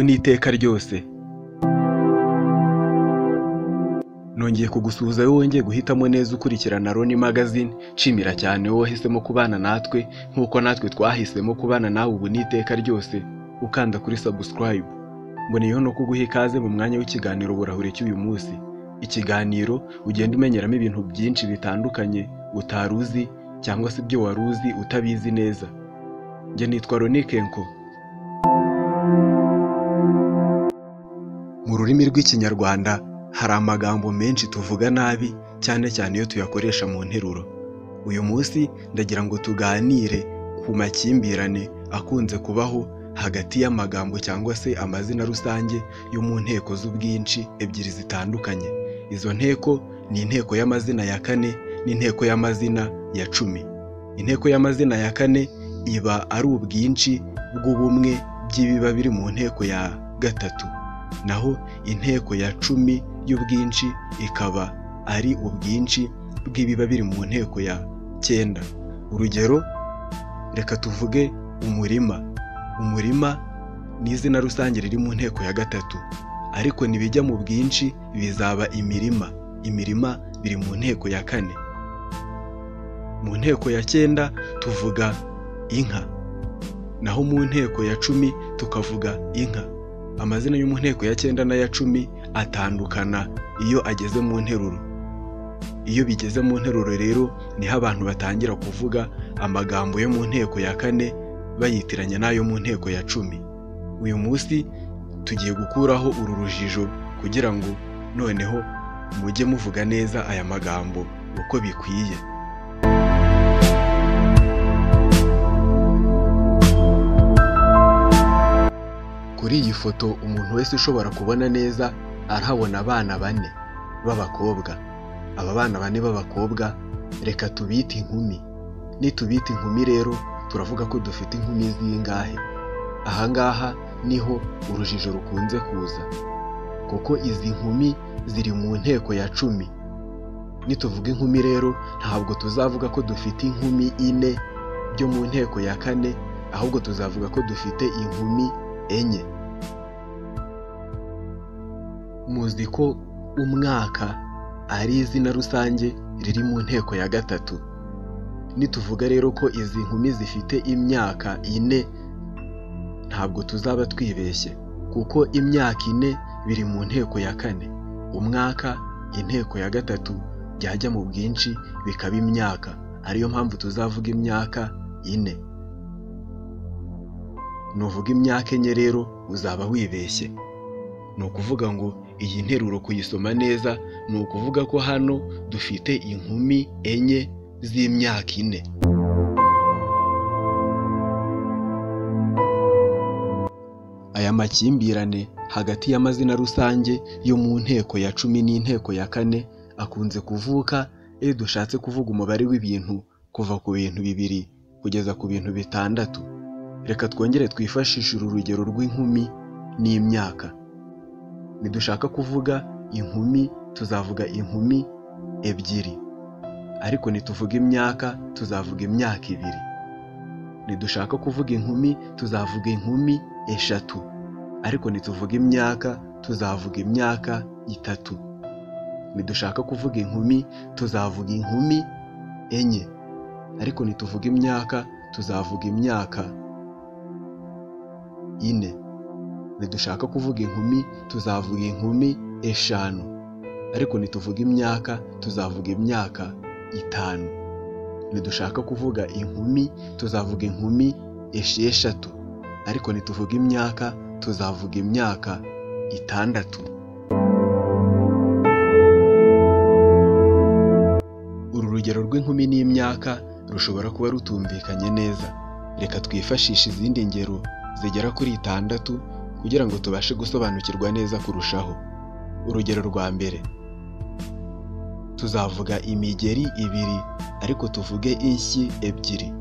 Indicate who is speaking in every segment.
Speaker 1: n'iteka ryose. Nongeye kugusuhuza wowe wongeye guhitamo neza ukurikirana Roni Magazine, nshimira cyane wowe wahisemo kubana natwe nk'uko natwe twahisemo kubana nawe ubu n'iteka ryose, ukanda kuri subscribe. Mboneyeho no kuguha ikaze mu mwanya w'ikiganiro Burahure cy'uyu munsi. Ikiganiro ugenda umenyeramo ibintu byinshi bitandukanye utaruzi cyangwa se ibyo waruzi utabizi neza. Njye nitwa Roni Kenko. Mu rurimi rw'Ikinyarwanda hari amagambo menshi tuvuga nabi cyane cyane iyo tuyakoresha mu nteruro. Uyu munsi ndagira ngo tuganire ku makimbirane akunze kubaho hagati y'amagambo cyangwa se amazina rusange yo mu nteko z'ubwinshi ebyiri zitandukanye. Izo nteko ni inteko y'amazina ya kane n'inteko y'amazina ya 10. Inteko y'amazina ya kane iba ari ubwinshi bw'ubumwe by'ibiba biri mu nteko ya gatatu, naho inteko ya 10 y'ubwinshi ikaba ari ubwinshi bw'ibiba biri mu nteko ya 9. Urugero, reka tuvuge umurima. Umurima ni izina rusange riri mu nteko ya gatatu, ariko nibijya mu bwinshi bizaba imirima. Imirima biri mu nteko ya 4. Mu nteko ya 9 tuvuga inka, naho mu nteko ya 10 tukavuga inka. Amazina yo mu nteko ya 9 n'aya 10 atandukana iyo ageze mu nteruro. Iyo bigeze mu nteruro rero niho abantu batangira kuvuga amagambo yo mu nteko ya 4 bayitiranya n'ayo mu nteko ya 10. Uyu munsi tugiye gukuraho uru rujijo kugira ngo noneho mujye muvuga neza aya magambo uko bikwiye. Kuri iyi foto umuntu wese ushobora kubona neza arahabona abana 4 b'abakobwa. Aba bana 4 b'abakobwa reka tubite inkumi. Nitubita inkumi rero turavuga ko dufite inkumi zingahe? Ahangaha niho urujijo rukunze kuza, kuko izi nkumi ziri mu nteko ya 10. Nituvuga inkumi rero ntabwo tuzavuga ko dufite inkumi 4 byo mu nteko ya 4, ahubwo tuzavuga ko dufite inkumi 4. Muzi ko umwaka ari izina rusange riri mu nteko ya gatatu. Nituvuga rero ko izi nkumi zifite imyaka 4, ntabwo tuzaba twibeshye, kuko imyaka 4 biri mu nteko ya 4. Umwaka, inteko ya gatatu byajya mu bwinshi bikaba imyaka, ariyo mpamvu tuzavuga imyaka 4. Nuvuga imyaka 4 rero uzaba wibeshye. Ni ukuvuga ngo iyi nteruro kuyisoma neza ni ukuvuga ko hano dufite inkumi 4 z'imyaka 4. Aya makimbirane hagati y'amazina rusange yo mu nteko ya 10 n'inteko ya 4 akunze kuvuka iyo dushatse kuvuga umubare w'ibintu kuva ku bintu 2 kugeza ku bintu 6. Reka twongere twifashishe uru rugero rw'inkumi n'imyaka. Nidushaka kuvuga inkumi tuzavuga inkumi 2, ariko nituvuga imyaka tuzavuga imyaka 2. Nidushaka kuvuga inkumi tuzavuga inkumi 3, ariko nituvuga imyaka tuzavuga imyaka 3. Nidushaka kuvuga inkumi tuzavuga inkumi 4, ariko nituvuga imyaka tuzavuga imyaka 4. Nidushaka kuvuga inkumi tuzavuga inkumi 5, ariko nituvuga imyaka tuzavuga imyaka 5. Nidushaka kuvuga inkumi tuzavuga inkumi 6, ariko nituvuga imyaka tuzavuga imyaka 6. Uru rugero rw'inkumi n'imyaka rushobora kuba rutumvikanye neza. Reka twifashishe izindi ngero zigera kuri 6 kugira ngo tubashe gusobanukirwa neza kurushaho. Urugero rwa mbere, tuzavuga imigeri 2 ariko tuvuge inshyi 2.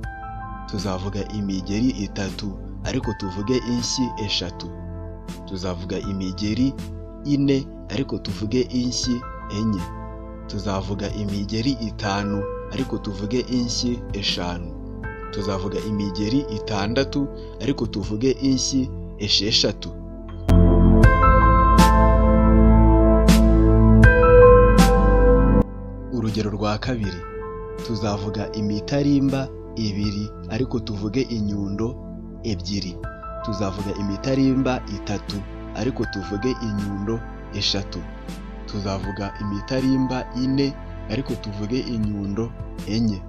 Speaker 1: Tuzavuga imigeri 3 ariko tuvuge inshyi 3. Tuzavuga imigeri 4 ariko tuvuge inshyi 4. Tuzavuga imigeri 5 ariko tuvuge inshyi 5. Tuzavuga imigeri 6 ariko tuvuge inshyi 6. rwa kabiri tuzavuga imitarimba ibiri ariko tuvuge inyundo ebyiri. Tuzavuga imitarimba itatu ariko tuvuge inyundo eshatu. Tuzavuga imitarimba ine ariko tuvuge inyundo enye.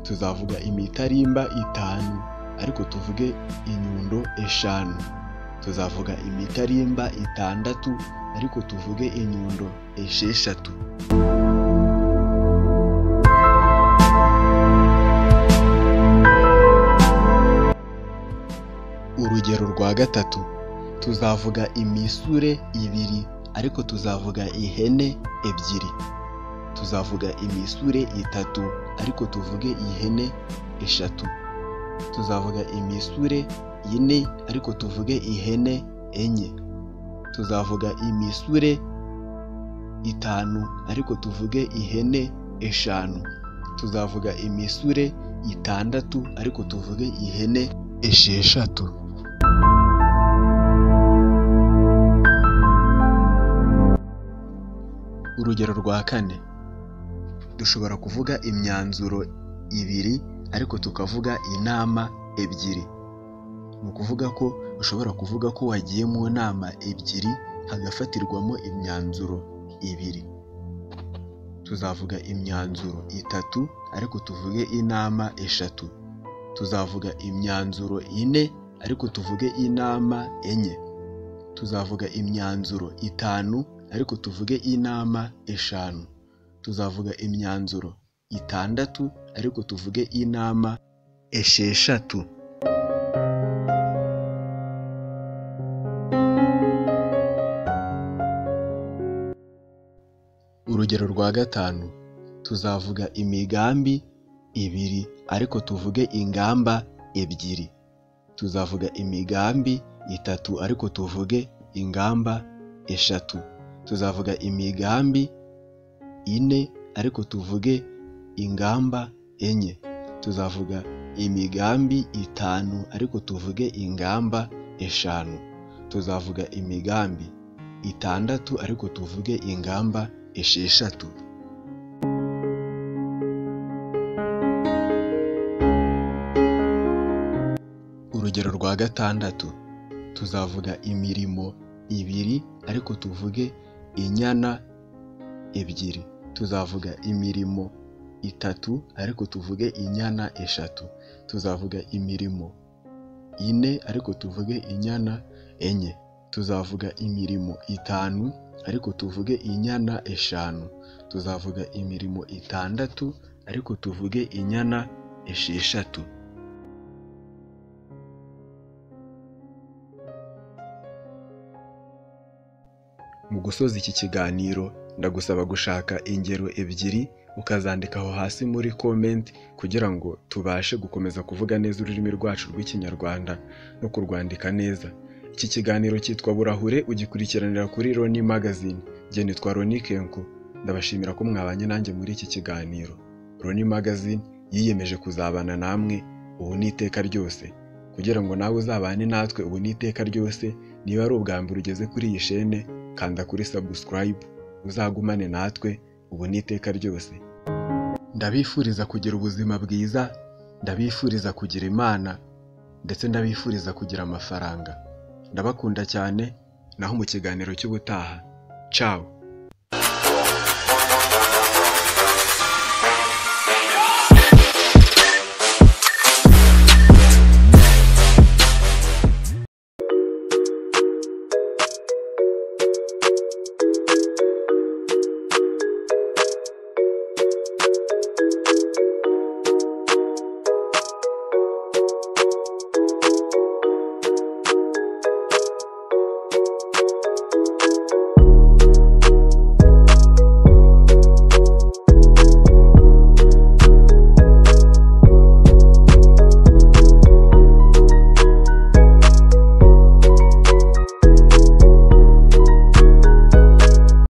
Speaker 1: Tuzavuga imitarimba itanu ariko tuvuge inyundo eshanu. Tuzavuga imitarimba itandatu ariko tuvuge inyundo esheshatu. Urugero rwa gatatu tuzavuga imisure ibiri ariko tuzavuga ihene ebyiri. Tuzavuga imisure itatu ariko tuvuge ihene eshatu. Tuzavuga imisure ine ariko tuvuge ihene enye. Tuzavuga imisure itanu ariko tuvuge ihene eshanu. Tuzavuga imisure itandatu ariko tuvuge ihene esheshatu. Urugero rwa kane dushobora kuvuga imyanzuro ibiri ariko tukavuga inama ebyiri. Ni ukuvuga ko ushobora kuvuga ko wagiye mu nama ebyiri hagafatirwamo imyanzuro ibiri. Tuzavuga imyanzuro itatu ariko tuvuge inama eshatu. Tuzavuga imyanzuro ine ariko tuvuge inama enye. Tuzavuga imyanzuro itanu ariko tuvuge inama eshanu. Tuzavuga imyanzuro itandatu ariko tuvuge inama esheshatu. Urugero rwa gatanu tuzavuga imigambi ibiri ariko tuvuge ingamba ebyiri. Tuzavuga imigambi itatu ariko tuvuge ingamba eshatu. Tuzavuga imigambi ine ariko tuvuge ingamba enye. Tuzavuga imigambi itanu ariko tuvuge ingamba eshanu. Tuzavuga imigambi itandatu ariko tuvuge ingamba esheshatu. Urugero rwa gatandatu tuzavuga imirimo ibiri ariko tuvuge inyana ebyiri. Tuzavuga imirimo itatu ariko tuvuge inyana eshatu. Tuzavuga imirimo ine ariko tuvuge inyana enye. Tuzavuga imirimo itanu ariko tuvuge inyana eshanu. Tuzavuga imirimo itandatu ariko tuvuge inyana esheshatu. Mu gusoza iki kiganiro ndagusaba gushaka ingero ebyiri ukazandika aho hasi muri comment kugira ngo tubashe gukomeza kuvuga neza ururimi rwacu rw'Ikinyarwanda no kurwandika neza. Iki kiganiro cyitwa Burahure ugikurikiranira kuri Roni Magazine. Jye nitwa Roni Kenko. Ndabashimira ko mwabanye nanjye muri iki kiganiro. Roni Magazine yiyemeje kuzabana namwe ubu n'iteka ryose. Kugira ngo nawe uzabane natwe ubu n'iteka ryose, niba ari ubwa mbere ugeze kuri iyi chaîne, kanda kuri subscribe uzagumane natwe ubu n'iteka ryose. Ndabifuriza kugira ubuzima bwiza, ndabifuriza kugira Imana, ndetse ndabifuriza kugira amafaranga. Ndabakunda cyane, naho mu kiganiro cy'ubutaha. Ciao.